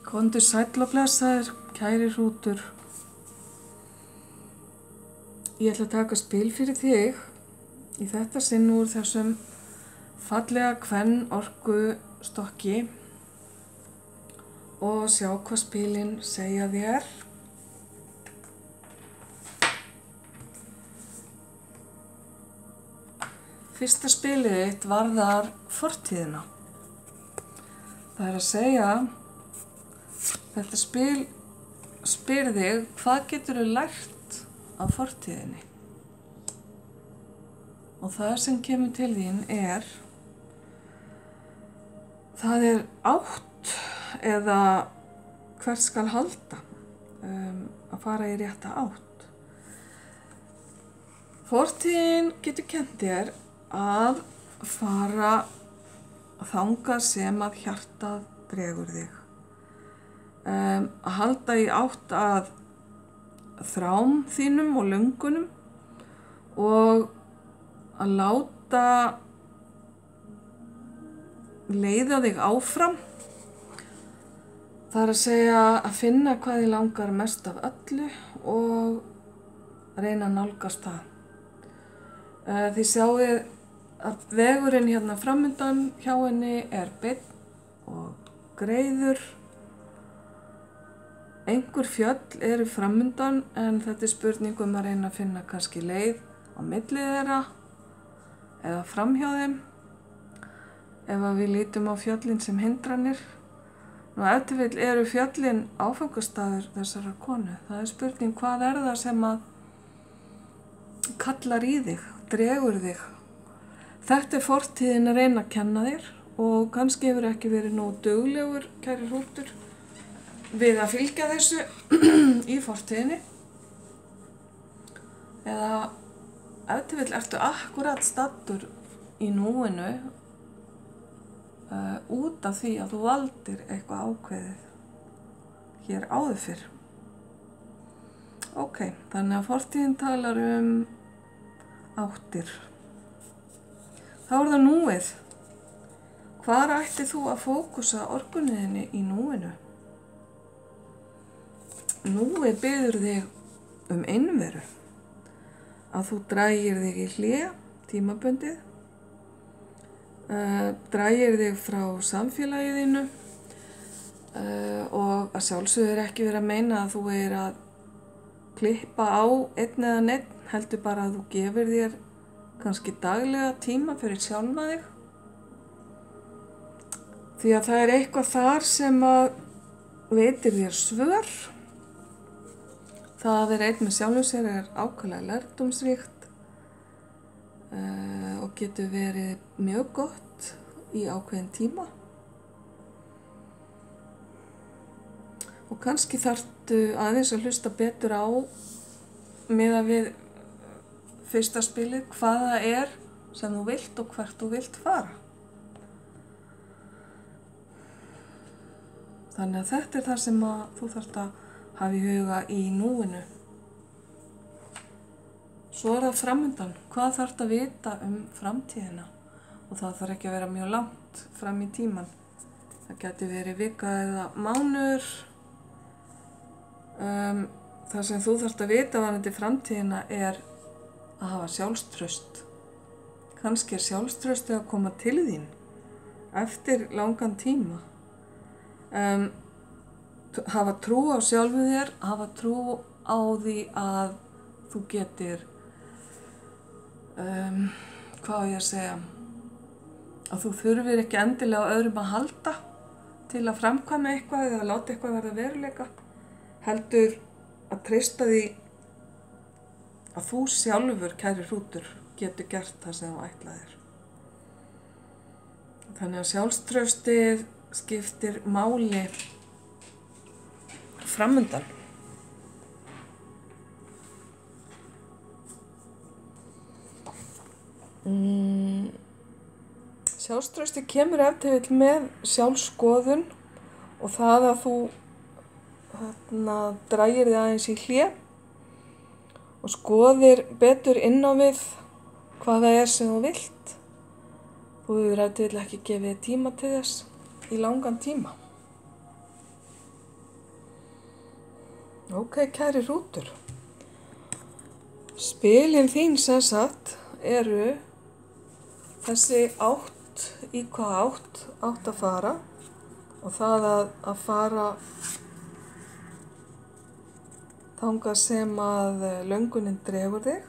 Komdu sæll og blessaður, kæri hrútur. Ég ætla að taka spil fyrir þig í þetta sinn úr þessum fallega kvennorku stokki og sjá hvað spilin segja þér. Fyrsta spilið þitt varðar fortíðina. Það er að segja, þetta spil spyr þig, hvað geturðu lært af fortíðinni? Og það sem kemur til þín það er átt eða hvert skal halda, að fara í rétta átt. Fortíðin getur kennt þér að fara þangað sem að hjartað dregur þig. Að halda í átt að þrám þínum og löngunum og að láta leiða þig áfram. Það er að segja að finna hvað þig langar mest af öllu og reyna að nálgast það. Þið sjáið að vegurinn hérna framundan hjá henni er beinn og greiður. Einhver fjöll eru framundan en þetta er spurning að reyna að finna kannski leið á milli þeirra eða framhjá þeim ef við lítum á fjöllin sem hindranir. Ef til vill eru fjöllin áfangastaður þessarar konu. Það er spurning hvað er það sem að kallar í þig, dregur þig. Þetta er fortíðin að reyna að kenna þér og kannski hefur ekki verið nógu duglegur, kæri hrútur, við að fylgja þessu í fortíðinni. Eða ef til vill ertu akkurat staddur í núinu út af því að þú valdir eitthvað ákveðið hér áður fyrr. Ok, þannig að fortíðin talar áttir. Þá er það núið. Hvar ætti þú að fókusa orkunniðinni í núinu? Núið biður þig einveru. Að þú dragir þig í hlé, tímabundið, dragir þig frá samfélaginu og að sjálfsögðu er ekki verið að meina að þú að klippa á einn eða neinn, heldur bara að þú gefur þér kannski daglega tíma fyrir sjálfa þig. Því að það er eitthvað þar sem að veitir þér svör. Það að vera einn með sjálfum sér er ákaflega lærdómsríkt og getur verið mjög gott í ákveðin tíma. Og kannski þarftu aðeins að hlusta betur á miðað við fyrsta spilið, hvað það er sem þú vilt og hvert þú vilt fara. Þannig að þetta er það sem að þú þarft að hafa í huga í núinu. Svo er það framundan. Hvað þarftu að vita framtíðina? Og það þarf ekki að vera mjög langt fram í tíman. Það geti verið vika eða mánuður. Það sem þú þarft að vita varðandi framtíðina er að hafa sjálfstraust. Kannski er sjálfstraustið að koma til þín eftir langan tíma. Hafa trú á sjálfu þér, hafa trú á því að þú getir, hvað á ég að segja, að þú þurfir ekki endilega á öðrum að halda til að framkvæma eitthvað eða láta eitthvað verða veruleika, heldur að treysta því að þú sjálfur, kæri hrútur, getur gert það sem þú ætlaðir. Þannig að sjálfstraustið skiptir máli framundan. Sjálfstrausti kemur ef til vill með sjálfskoðun og það að þú dragir þig aðeins í hlé og skoðir betur inn á við hvað það er sem þú vilt. Þú hefur ef til vill ekki gefið tíma til þess í langan tíma. Ok, kæri hrútur. Spilin þín sem sagt eru þessi átt, í hvað átt að fara og það að fara þangað sem að löngunin dregur þig.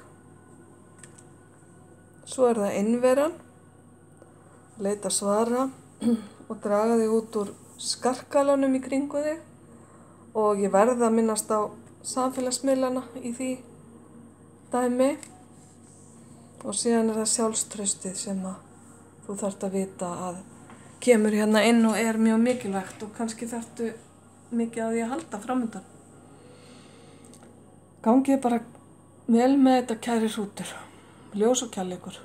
Svo er það innveran, leita svara og draga þig út úr skarkalanum í kringu þig og ég verð að minnast á samfélagsmiðlana í því dæmi og síðan er það sjálfstraustið sem að þú þarft að vita að kemur hérna inn og er mjög mikilvægt og kannski þarftu mikið á því að halda framundan. Gangið bara vel með þetta kæri hrútur, ljós og kærleikur.